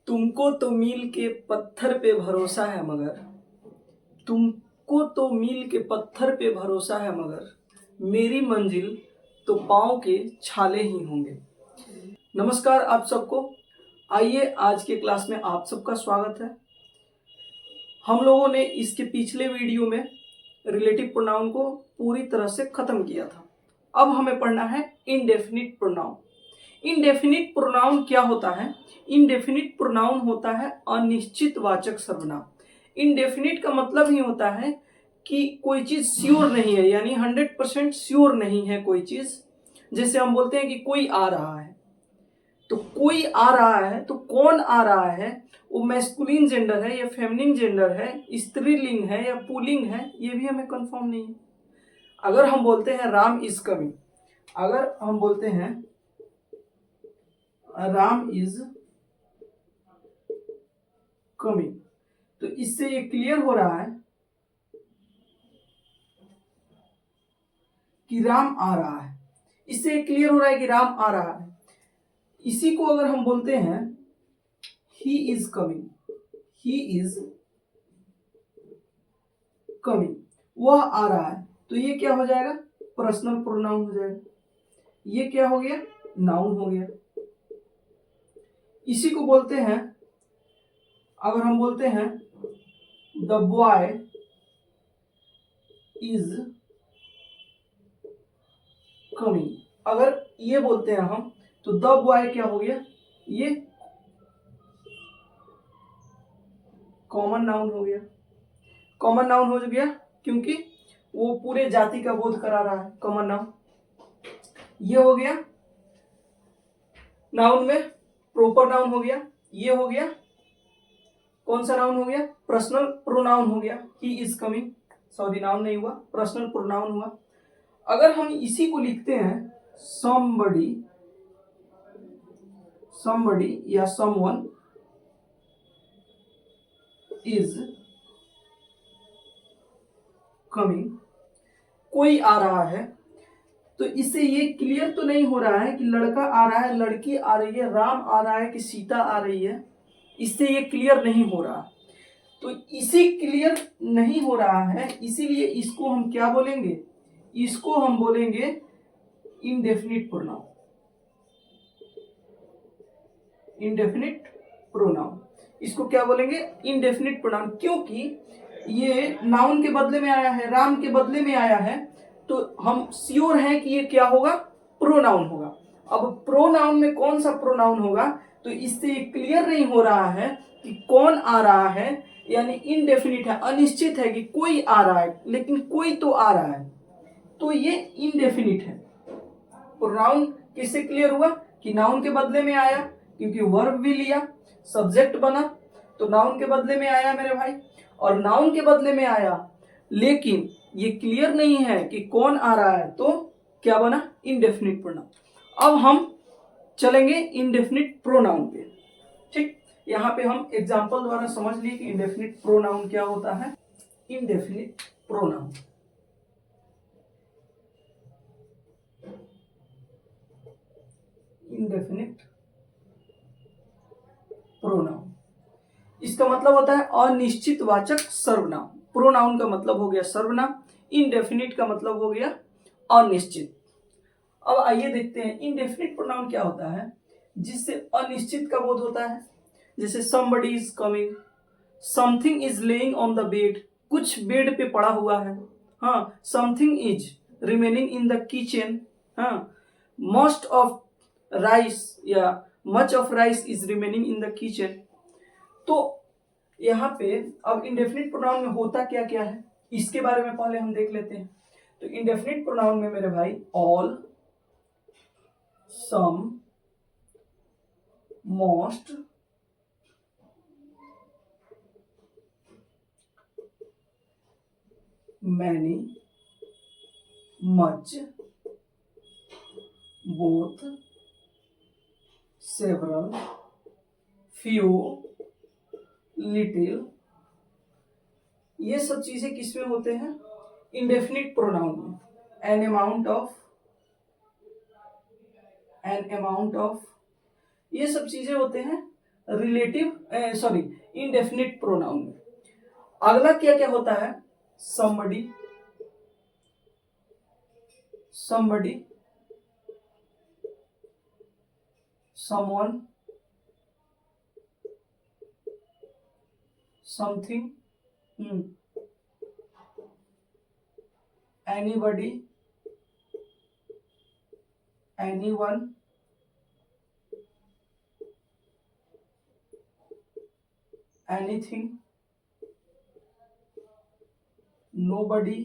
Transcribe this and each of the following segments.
तुमको तो मील के पत्थर पे भरोसा है मगर तुमको तो मील के पत्थर पे भरोसा है मगर मेरी मंजिल तो पाँव के छाले ही होंगे। नमस्कार आप सबको। आइए आज के क्लास में आप सबका स्वागत है। हम लोगों ने इसके पिछले वीडियो में रिलेटिव प्रोनाउन को पूरी तरह से खत्म किया था। अब हमें पढ़ना है इनडेफिनिट प्रोनाउन। इनडेफिनिट प्रोनाउन क्या होता है? इनडेफिनिट प्रोनाउन होता है अनिश्चित वाचक सर्वनाम। इनडेफिनिट का मतलब ही होता है कि कोई चीज श्योर नहीं है, यानी 100% श्योर नहीं है कोई चीज। जैसे हम बोलते हैं कि कोई आ रहा है, तो कोई आ रहा है तो कौन आ रहा है, वो मैस्कुलिन जेंडर है या फेमिनिन जेंडर है, स्त्रीलिंग है या पुल्लिंग है, ये भी हमें कंफर्म नहीं है। अगर हम बोलते हैं राम इज कमिंग, अगर हम बोलते हैं राम इज कमिंग, तो इससे ये क्लियर हो रहा है कि राम आ रहा है। इससे ये क्लियर हो रहा है कि राम आ रहा है। इसी को अगर हम बोलते हैं he is coming, he is coming, वह आ रहा है, तो ये क्या हो जाएगा? पर्सनल प्रोनाउन हो जाएगा। ये क्या हो गया? नाउन हो गया। इसी को बोलते हैं, अगर हम बोलते हैं द बॉय इज कमिंग, अगर ये बोलते हैं हम, तो द बॉय क्या हो गया? ये कॉमन नाउन हो गया। कॉमन नाउन हो गया क्योंकि वो पूरे जाति का बोध करा रहा है। कॉमन नाउन ये हो गया, नाउन में प्रॉपर नाउन हो गया। ये हो गया कौन सा नाउन हो गया? पर्सनल प्रोनाउन हो गया। He is coming, sorry noun नहीं हुआ, पर्सनल प्रोनाउन हुआ। अगर हम इसी को लिखते हैं somebody, somebody या someone is coming, कोई आ रहा है, तो इससे ये क्लियर तो नहीं हो रहा है कि लड़का आ रहा है, लड़की आ रही है, राम आ रहा है कि सीता आ रही है। इससे ये क्लियर नहीं हो रहा। तो इसी क्लियर नहीं हो रहा है, इसीलिए इसको हम क्या बोलेंगे? इसको हम बोलेंगे इनडेफिनिट प्रोनाउन। इनडेफिनिट प्रोनाउन, इसको क्या बोलेंगे? इनडेफिनिट प्रोनाउन, क्योंकि ये नाउन के बदले में आया है, राम के बदले में आया है, तो हम श्योर हैं कि ये क्या होगा? प्रोनाउन होगा। अब प्रोनाउन में कौन सा प्रोनाउन होगा? तो इससे ये क्लियर नहीं हो रहा है कि कौन आ रहा है, यानी इनडेफिनिट है, अनिश्चित है कि कोई आ रहा है, लेकिन कोई तो आ रहा है, तो ये इनडेफिनिट है। प्रोनाउन किससे क्लियर हुआ? कि नाउन के बदले में आया, क्योंकि वर्ब भी लिया, सब्जेक्ट बना, तो नाउन के बदले में आया मेरे भाई, और नाउन के बदले में आया, लेकिन ये क्लियर नहीं है कि कौन आ रहा है, तो क्या बना? Indefinite pronoun. अब हम चलेंगे इनडेफिनिट प्रोनाउन पे। ठीक, यहाँ पे हम एग्जांपल द्वारा समझ लिए कि इनडेफिनिट प्रोनाउन क्या होता है। इनडेफिनिट प्रोनाउन, इनडेफिनिट प्रोनाउन, इसका मतलब होता है अनिश्चित वाचक सर्वनाम। प्रोनाउन का मतलब हो गया सर्वनाम, इनडेफिनिट का मतलब हो गया अनिश्चित। अब आइए देखते हैं इनडेफिनिट प्रोनाउन क्या होता है जिससे अनिश्चित का बोध होता है। जैसे somebody is coming, something is laying on the bed, कुछ बेड पे पड़ा हुआ है। हाँ, something is remaining in the kitchen, हाँ, most of rice या much of rice is remaining in the kitchen। तो यहाँ पे अब इंडेफिनिट प्रोनाउन में होता क्या क्या है, इसके बारे में पहले हम देख लेते हैं। तो इंडेफिनिट प्रोनाउन में मेरे भाई all, some, most, many, much, both, several, few, little, ये सब चीजें किसमें होते हैं? इंडेफिनिट प्रोनाउन में। An amount of, an amount of, ये सब चीजें होते हैं रिलेटिव सॉरी इंडेफिनिट प्रोनाउन में। अगला क्या क्या होता है? somebody, somebody, someone, something, anybody, anyone, anything, nobody,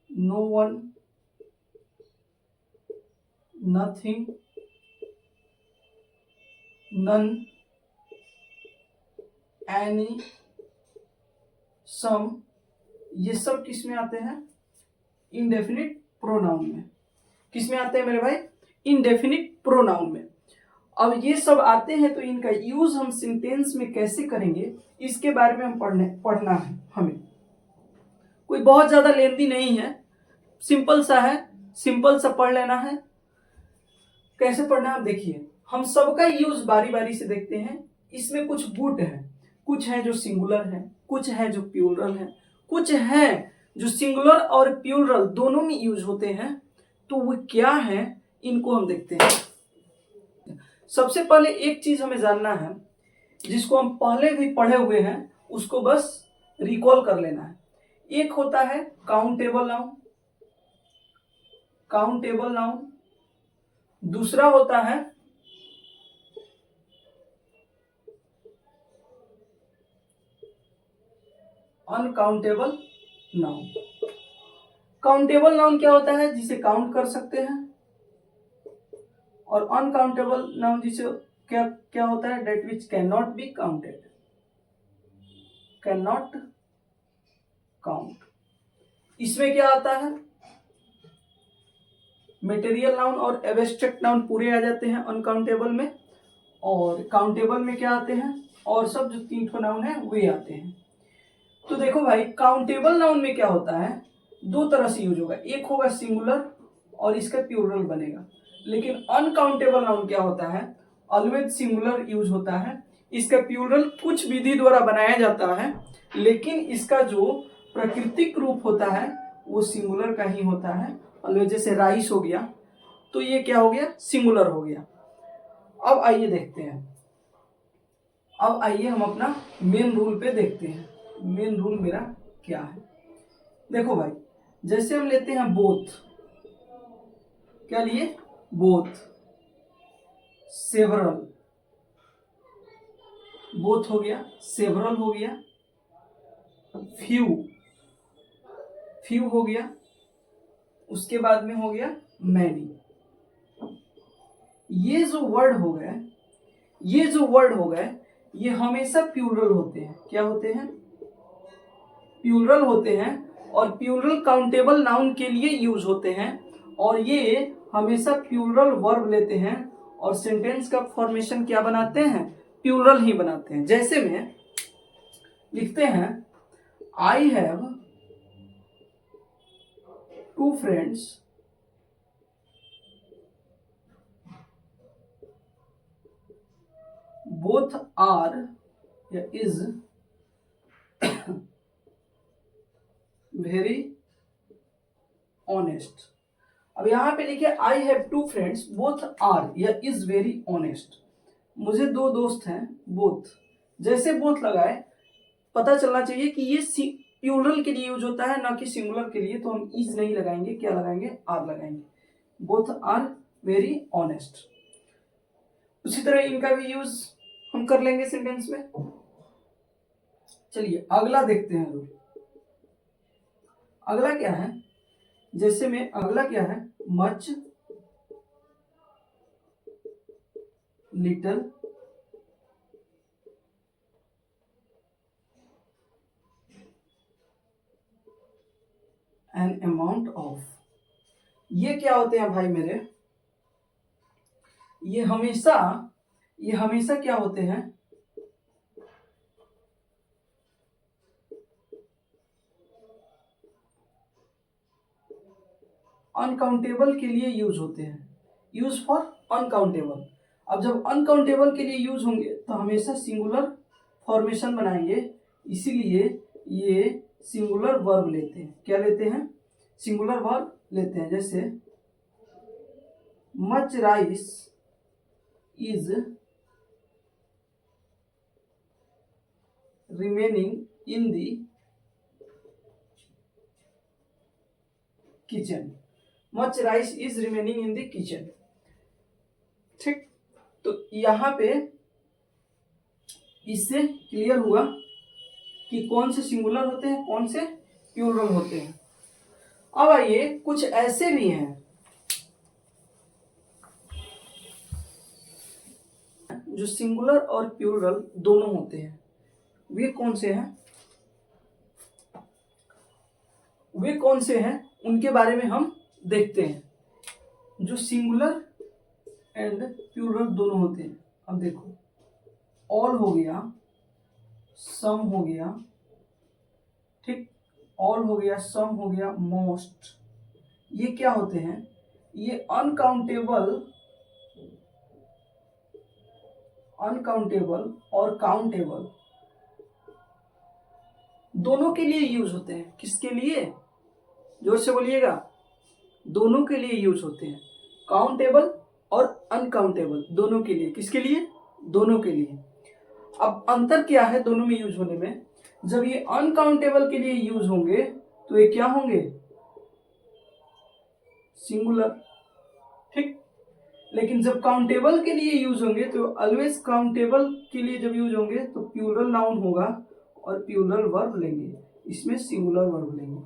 no one, nothing, none, any, some, ये सब किस में आते हैं? इंडेफिनिट प्रोनाउन में। किस में आते हैं मेरे भाई? इंडेफिनिट प्रोनाउन में। अब ये सब आते हैं तो इनका यूज हम सेंटेंस में कैसे करेंगे इसके बारे में हम पढ़ना है हमें। कोई बहुत ज्यादा लेंथी नहीं है, सिंपल सा है, सिंपल सा पढ़ लेना है। कैसे पढ़ना है देखिए, हम सबका यूज बारी बारी से देखते हैं। इसमें कुछ गुड है, कुछ है जो सिंगुलर है, कुछ है जो प्लूरल है, कुछ है जो सिंगुलर और प्लूरल दोनों में यूज होते हैं। तो वो क्या है इनको हम देखते हैं। सबसे पहले एक चीज हमें जानना है जिसको हम पहले भी पढ़े हुए हैं, उसको बस रिकॉल कर लेना है। एक होता है काउंटेबल नाउन, काउंटेबल नाउन। दूसरा होता है अनकाउंटेबल नाउन। काउंटेबल नाउन क्या होता है? जिसे काउंट कर सकते हैं। और अनकाउंटेबल नाउन जिसे क्या क्या होता है? That which can not be counted, can not count. इसमें क्या आता है? मटेरियल नाउन और एब्स्ट्रैक्ट नाउन पूरे आ जाते हैं अनकाउंटेबल में। और काउंटेबल में क्या आते हैं? और सब जो 3 ठो नाउन है वे आते हैं। तो देखो भाई, काउंटेबल नाउन में क्या होता है? 2 तरह से यूज होगा, एक होगा सिंगुलर और इसका प्लूरल बनेगा। लेकिन अनकाउंटेबल नाउन क्या होता है? ऑलवेज सिंगुलर यूज होता है। इसका प्लूरल कुछ विधि द्वारा बनाया जाता है, लेकिन इसका जो प्राकृतिक रूप होता है वो सिंगुलर का ही होता है। ऑलवेज जैसे राइस हो गया तो ये क्या हो गया? सिंगुलर हो गया। अब आइए देखते हैं, अब आइए हम अपना मेन रूल पे देखते हैं। मेन रूल मेरा क्या है? देखो भाई, जैसे हम लेते हैं बोथ, क्या लिए? बोथ, सेवरल, बोथ हो गया, सेवरल हो गया, फ्यू, फ्यू हो गया, उसके बाद में हो गया मैनी। ये जो वर्ड हो गए, ये जो वर्ड हो गए, ये हमेशा प्लूरल होते हैं। क्या होते हैं? प्लूरल होते हैं। और प्लूरल काउंटेबल नाउन के लिए यूज होते हैं। और ये हमेशा प्लूरल वर्ब लेते हैं और सेंटेंस का फॉर्मेशन क्या बनाते हैं? प्लूरल ही बनाते हैं। जैसे में लिखते हैं I have 2 friends, both are या इज वेरी ऑनेस्ट। अब यहां पे लिखे I have 2 friends, both are या इज वेरी ऑनेस्ट। मुझे 2 दोस्त हैं, बोथ। जैसे बोथ लगाए, पता चलना चाहिए कि ये प्लूरल के लिए यूज होता है, ना कि सिंगुलर के लिए। तो हम इज नहीं लगाएंगे, क्या लगाएंगे? आर लगाएंगे। Both are very honest. उसी तरह इनका भी यूज हम कर लेंगे सेंटेंस में। चलिए अगला देखते हैं रूल। अगला क्या है? जैसे में अगला क्या है? Much, little, N amount of. ये क्या होते हैं भाई मेरे? ये हमेशा क्या होते हैं? अनकाउंटेबल के लिए यूज होते हैं। Use for uncountable. अब जब अनकाउंटेबल के लिए यूज होंगे तो हमेशा सिंगुलर फॉर्मेशन बनाएंगे, इसीलिए ये सिंगुलर वर्ब लेते हैं। क्या लेते हैं? सिंगुलर वर्ब लेते हैं। जैसे much rice is remaining in the kitchen. Much rice is remaining in the kitchen. ठीक, तो यहां पे इससे क्लियर हुआ कि कौन से सिंगुलर होते हैं, कौन से प्लूरल होते हैं। अब आइए, कुछ ऐसे भी हैं जो सिंगुलर और प्लूरल दोनों होते हैं। वे कौन से हैं? वे कौन से हैं उनके बारे में हम देखते हैं। जो सिंगुलर एंड प्लूरल दोनों होते हैं। अब देखो, ऑल हो गया, सम हो गया, ठीक, ऑल हो गया, सम हो गया, मोस्ट, ये क्या होते हैं? ये अनकाउंटेबल और काउंटेबल दोनों के लिए यूज होते हैं। किसके लिए? जोर से बोलिएगा। दोनों के लिए यूज होते हैं, काउंटेबल और अनकाउंटेबल दोनों के लिए। किसके लिए? दोनों के लिए। अब अंतर क्या है दोनों में यूज होने में? जब ये अनकाउंटेबल के लिए यूज होंगे तो ये क्या होंगे? सिंगुलर। ठीक, लेकिन जब काउंटेबल के लिए यूज होंगे तो ऑलवेज काउंटेबल के लिए जब यूज होंगे तो प्लूरल नाउन होगा और प्लूरल वर्ब लेंगे, इसमें सिंगुलर वर्ब लेंगे।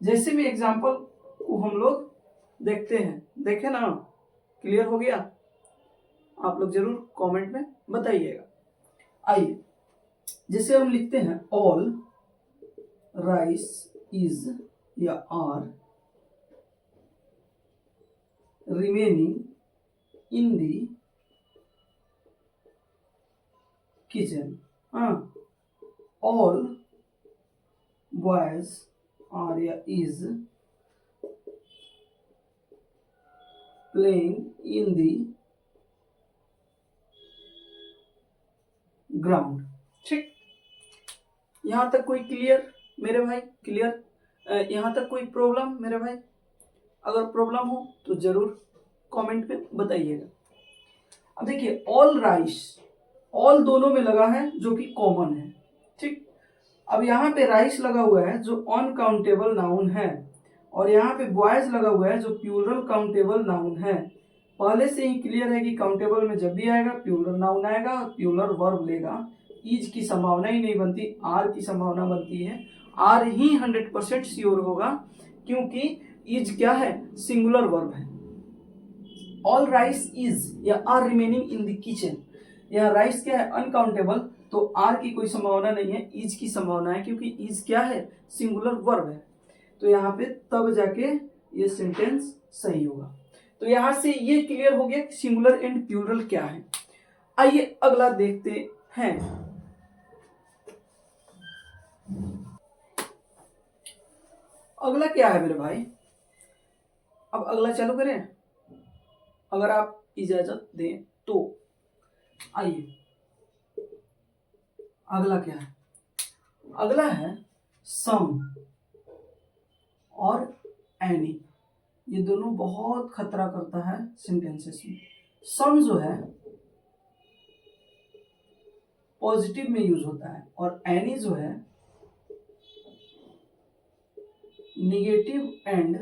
जैसे भी एग्जांपल को हम लोग देखते हैं, देखे ना? क्लियर हो गया? आप लोग जरूर कमेंट में बताइएगा। आइए, जैसे हम लिखते हैं ऑल राइस इज या are remaining in the kitchen. हाँ, ऑल बॉयज आर या is playing in the ground. ठीक, यहां तक कोई क्लियर मेरे भाई? क्लियर? यहां तक कोई प्रॉब्लम मेरे भाई? अगर प्रॉब्लम हो तो जरूर कमेंट में बताइएगा। अब देखिए, ऑल राइस, ऑल दोनों में लगा है जो कि कॉमन है। ठीक, अब यहाँ पे राइस लगा हुआ है जो अनकाउंटेबल नाउन है, और यहाँ पे बॉयज लगा हुआ है जो प्लूरल काउंटेबल नाउन है। पहले से ही क्लियर है कि काउंटेबल में जब भी आएगा प्लूरल नाउन आएगा और प्लूरल वर्ब लेगा। इज की संभावना ही नहीं बनती, आर की संभावना बनती है। आर ही 100% श्योर होगा, क्योंकि इज क्या है? सिंगुलर वर्ब है। ऑल राइस इज या are remaining in the kitchen, यह राइस क्या है? अनकाउंटेबल, तो आर की कोई संभावना नहीं है, इज की संभावना है, क्योंकि इज क्या है? सिंगुलर वर्ब है। तो यहाँ पे तब जाके ये सेंटेंस सही होगा। तो यहां से ये क्लियर हो गया कि सिंगुलर एंड प्लूरल क्या है। आइए अगला देखते हैं। अगला क्या है मेरे भाई? अब अगला चालू करें, अगर आप इजाजत दें तो। आइए, अगला क्या है? अगला है सम और एनी। ये दोनों बहुत खतरा करता है सेंटेंसेस में। सम जो है पॉजिटिव में यूज होता है, और एनी जो है निगेटिव एंड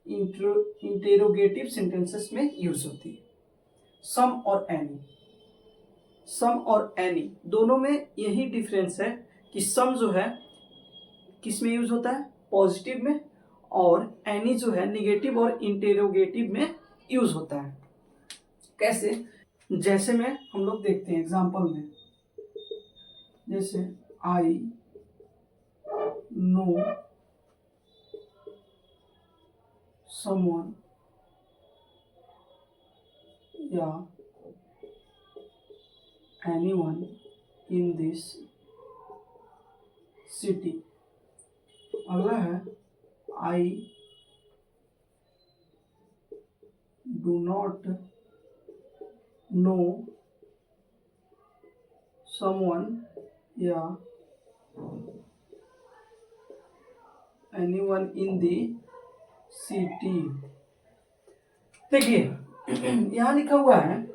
इंटेरोगेटिव सेंटेंसेस में यूज होती है। सम और एनी, सम और एनी दोनों में यही डिफरेंस है कि सम जो है किस में यूज होता है? पॉजिटिव में, और एनी जो है निगेटिव और इंटेरोगेटिव में यूज होता है। कैसे? जैसे में हम लोग देखते हैं एग्जांपल में, जैसे आई नो समवन, या एनीवन इन दिस सिटी। अगला है I do not know someone या एनीवन इन दी सिटी। देखिए यहां लिखा हुआ है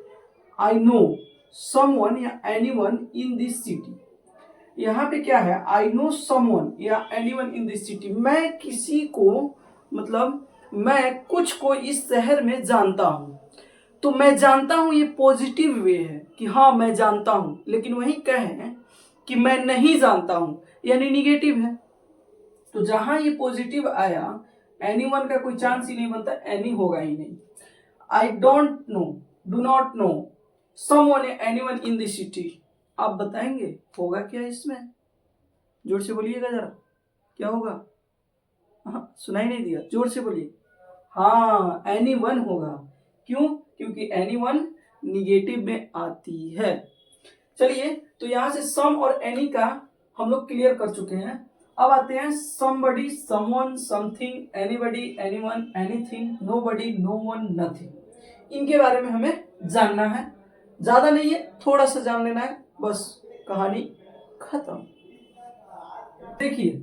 आई नो समवन या एनीवन इन दिस सिटी। यहाँ पे क्या है, आई नो समवन या एनीवन इन दिस सिटी, मैं किसी को मतलब मैं कुछ को इस शहर में जानता हूं। तो मैं जानता हूं ये पॉजिटिव वे है कि हाँ मैं जानता हूं, लेकिन वही कहें कि मैं नहीं जानता हूं यानी निगेटिव है। तो जहां ये पॉजिटिव आया एनीवन का कोई चांस ही नहीं बनता, एनी होगा ही नहीं। I don't know, do not know someone या एनीवन इन दिस सिटी, आप बताएंगे होगा क्या इसमें? जोर से बोलिएगा जरा, क्या होगा? हाँ सुनाई नहीं दिया, जोर से बोलिए। हाँ एनीवन होगा। क्यों? क्योंकि एनीवन निगेटिव में आती है। चलिए तो यहां से सम और एनी का हम लोग क्लियर कर चुके हैं। अब आते हैं somebody, someone, something, anybody, anyone, anything, nobody, no one, nothing. इनके बारे में हमें जानना है, ज्यादा नहीं है, थोड़ा सा जान लेना है, बस कहानी खत्म। देखिए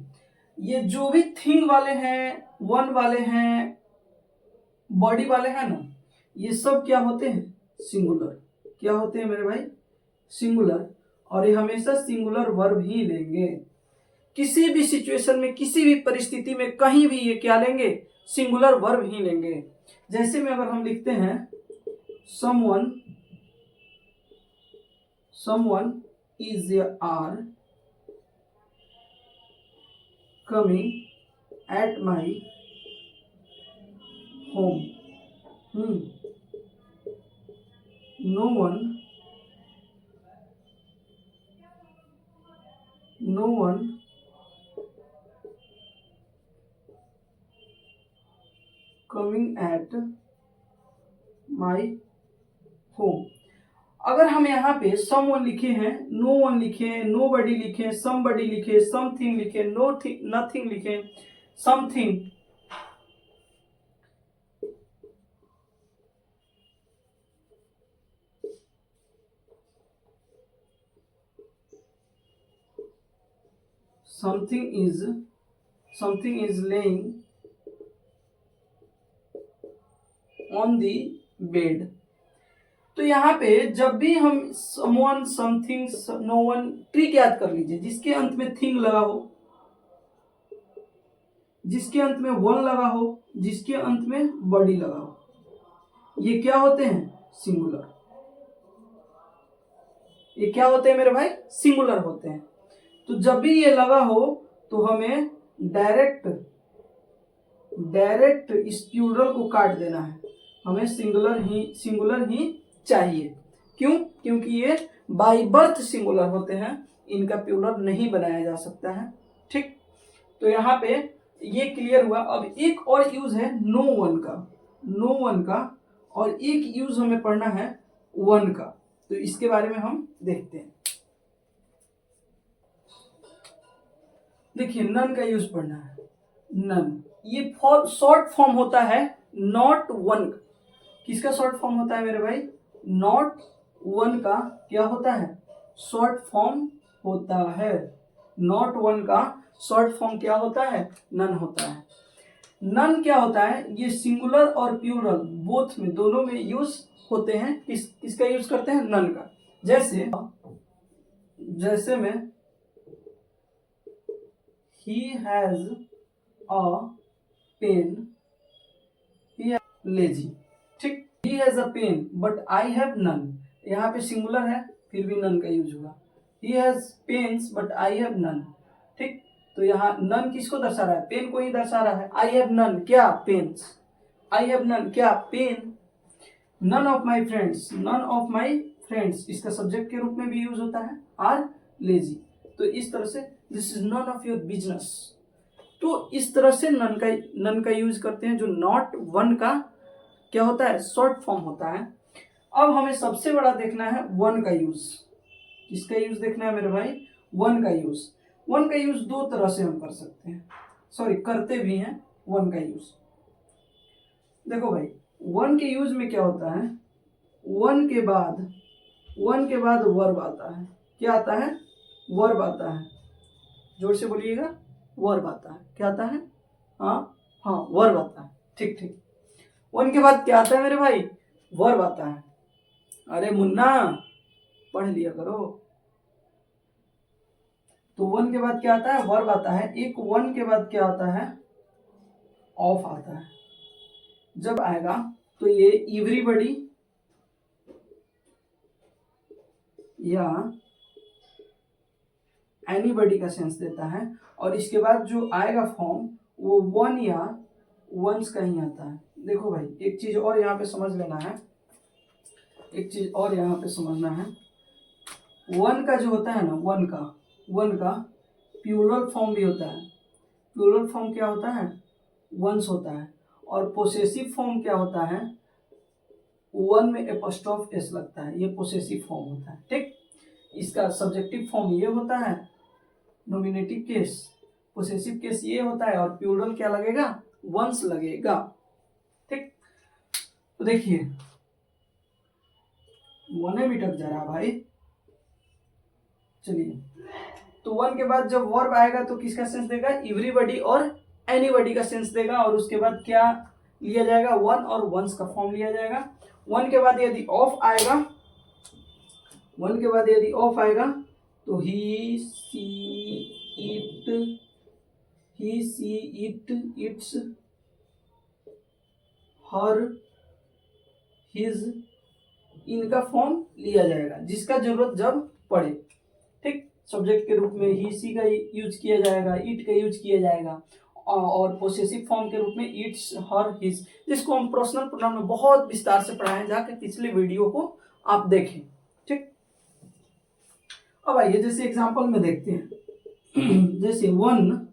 ये जो भी थिंग वाले हैं, वन वाले हैं, बॉडी वाले हैं ना, ये सब क्या होते हैं? सिंगुलर। क्या होते हैं मेरे भाई? सिंगुलर। और ये हमेशा सिंगुलर वर्ब ही लेंगे। किसी भी सिचुएशन में, किसी भी परिस्थिति में, कहीं भी ये क्या लेंगे? सिंगुलर वर्ब ही लेंगे। जैसे में अगर हम लिखते हैं someone, someone is are coming at my home. No one coming at my home। अगर हम यहाँ पे समवन लिखे हैं, नो वन लिखे, नो बडी लिखे, समबडी लिखे, समथिंग लिखे, नथिंग लिखे, something, something is laying on the bed। तो यहाँ पे जब भी हम someone, something, no one, trick याद कर लीजिए, जिसके अंत में थिंग लगा हो, जिसके अंत में वन लगा हो, जिसके अंत में बॉडी लगा हो, ये क्या होते हैं? सिंगुलर। ये क्या होते हैं मेरे भाई? सिंगुलर होते हैं। तो जब भी ये लगा हो तो हमें डायरेक्ट इस प्लूरल को काट देना है, हमें सिंगुलर ही चाहिए। क्यों? क्योंकि ये बाय बर्थ सिंगुलर होते हैं, इनका प्लूरल नहीं बनाया जा सकता है। ठीक, तो यहाँ पे ये क्लियर हुआ। अब एक और यूज है नो वन का, और एक यूज हमें पढ़ना है वन का। तो इसके बारे में हम देखते हैं। देखिए नन का यूज पढ़ना है। नन ये शॉर्ट फॉर्म होता है नॉट वन। किसका शॉर्ट फॉर्म होता है मेरे भाई? नॉट वन का क्या होता है? शॉर्ट फॉर्म होता है। नॉट वन का शॉर्ट फॉर्म क्या होता है? नन होता है। नन क्या होता है? ये सिंगुलर और प्लूरल बोथ में, दोनों में यूज होते हैं। किसका यूज करते हैं? नन का। जैसे में he has a pen, he is lazy। ठीक, he has a pen but I have none। यहाँ पे सिंगुलर है फिर भी नन का यूज हुआ। he has pens but I have none। ठीक, तो यहाँ नन किसको दर्शा रहा है? पेन को ही दर्शा रहा है। I have none क्या? पेन्स। I have none क्या? Pen. none of my friends इसका सब्जेक्ट के रूप में भी यूज होता है, आर लेजी। तो इस तरह से this is none of your business. तो इस तरह से नन का यूज करते हैं, जो नॉट वन का क्या होता है? शॉर्ट फॉर्म होता है। अब हमें सबसे बड़ा देखना है वन का यूज। किसका यूज देखना है मेरे भाई? वन का यूज। वन का यूज दो तरह से हम कर सकते हैं, करते भी हैं वन का यूज। देखो भाई वन के यूज में क्या होता है, वन के बाद वर्ब आता है। क्या आता है, वर्ब आता है। जोर से बोलिएगा, वर्ब आता है। क्या आता है, हाँ वर्ब आता है। ठीक ठीक, वन के बाद क्या आता है मेरे भाई, वर्ब आता है। अरे मुन्ना पढ़ लिया करो। तो वन के बाद क्या आता है, वर्ब आता है। एक वन के बाद क्या आता है, ऑफ आता है। जब आएगा तो ये एवरीबॉडी या एनीबॉडी का सेंस देता है। और इसके बाद जो आएगा फॉर्म वो वन या वंस का ही आता है। देखो भाई एक चीज और यहाँ पे समझ लेना है, एक चीज और यहाँ पे समझना है। वन का जो होता है ना, वन का प्लूरल फॉर्म भी होता है। प्लूरल फॉर्म क्या होता है, वंस होता है। और पोसेसिव फॉर्म क्या होता है, वन में एपोस्ट्रोफ एस लगता है, ये पोसेसिव फॉर्म होता है। ठीक, इसका सब्जेक्टिव फॉर्म ये होता है नॉमिनेटिव केस, पोसेसिव केस ये होता है, और प्लूरल क्या लगेगा, वंस लगेगा। ठीक, तो देखिए वन भी टक जा रहा भाई। चलिए, तो वन के बाद जब वर्ब आएगा तो किसका सेंस देगा, एवरीबॉडी और एनीबॉडी का सेंस देगा। और उसके बाद क्या लिया जाएगा, वन और वंस का फॉर्म लिया जाएगा। वन के बाद यदि ऑफ आएगा, वन के बाद यदि ऑफ आएगा तो he she it its her his, इनका फॉर्म लिया जाएगा जिसका जरूरत जब पड़े। ठीक, सब्जेक्ट के रूप में ही सी का यूज किया जाएगा, इट का यूज किया जाएगा। और पोसेसिव फॉर्म के रूप में इट्स हर हिज, जिसको हम पर्सनल प्रोनाउन में बहुत विस्तार से पढ़ाए हैं, जाकर पिछले वीडियो को आप देखें। ठीक, अब आइए जैसे एग्जांपल में देखते हैं। जैसे वन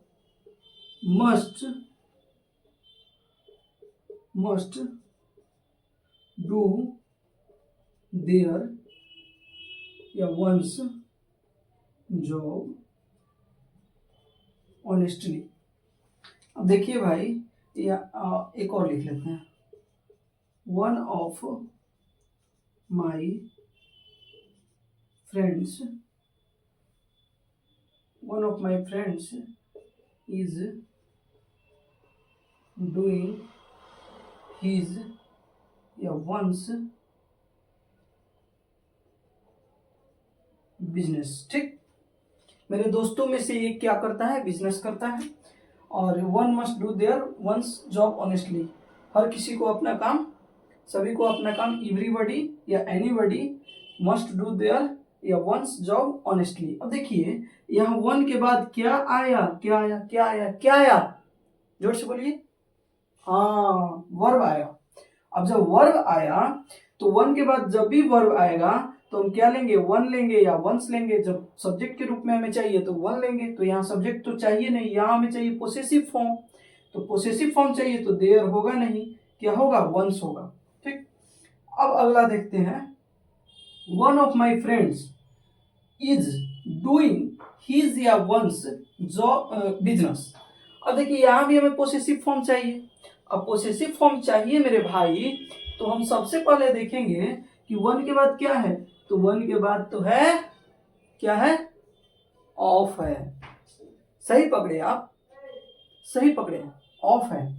मस्ट डू देयर या वंस जॉब ऑनेस्टली। अब देखिए भाई, या एक और लिख लेते हैं। One of my friends is doing his या वंस बिजनेस। ठीक, मेरे दोस्तों में से ये क्या करता है, बिजनेस करता है। और one must do their one's job honestly, हर किसी को अपना काम, सभी को अपना काम, एवरीबॉडी या एनीबॉडी मस्ट डू देयर या वंस जॉब ऑनेस्टली। अब देखिए यहाँ वन के बाद क्या आया, क्या आया, जोर से बोलिए, हाँ वर्ब आया। अब जब वर्ब आया तो वन के बाद जब भी वर्ब आएगा तो हम क्या लेंगे, वन लेंगे या वंस लेंगे। जब सब्जेक्ट के रूप में हमें चाहिए तो वन लेंगे, तो यहाँ सब्जेक्ट तो चाहिए नहीं, यहाँ हमें चाहिए पोसेसिव फॉर्म। तो पोसेसिव फॉर्म चाहिए तो देयर होगा नहीं, क्या होगा, वंस होगा। ठीक, अब अगला देखते हैं। One of my friends is doing his या वंस जॉब बिजनेस। अब देखिए यहाँ भी हमें पोसेसिव फॉर्म चाहिए। अब पोसेसिव फॉर्म चाहिए मेरे भाई, तो हम सबसे पहले देखेंगे कि वन के बाद क्या है, तो वन के बाद तो है, क्या है, ऑफ है। सही पकड़े आप, सही पकड़े, ऑफ है।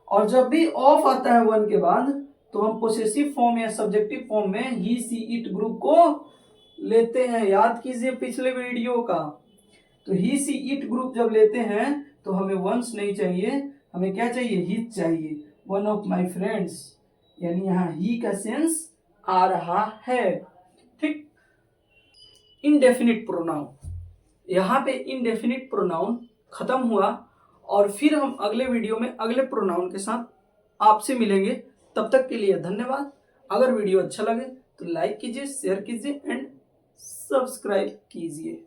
और जब भी ऑफ आता है वन के बाद तो हम पोसेसिव फॉर्म या सब्जेक्टिव फॉर्म में ही सी इट ग्रुप को लेते हैं। याद कीजिए पिछले वीडियो का। तो ही सी इट ग्रुप जब लेते हैं तो हमें वंस नहीं चाहिए, हमें क्या चाहिए, हिज चाहिए। वन ऑफ माई फ्रेंड्स, यानी यहाँ ही का सेंस आ रहा है। ठीक, इनडेफिनिट प्रोनाउन, यहाँ पे इनडेफिनिट प्रोनाउन खत्म हुआ। और फिर हम अगले वीडियो में अगले प्रोनाउन के साथ आपसे मिलेंगे। तब तक के लिए धन्यवाद। अगर वीडियो अच्छा लगे तो लाइक कीजिए, शेयर कीजिए एंड सब्सक्राइब कीजिए।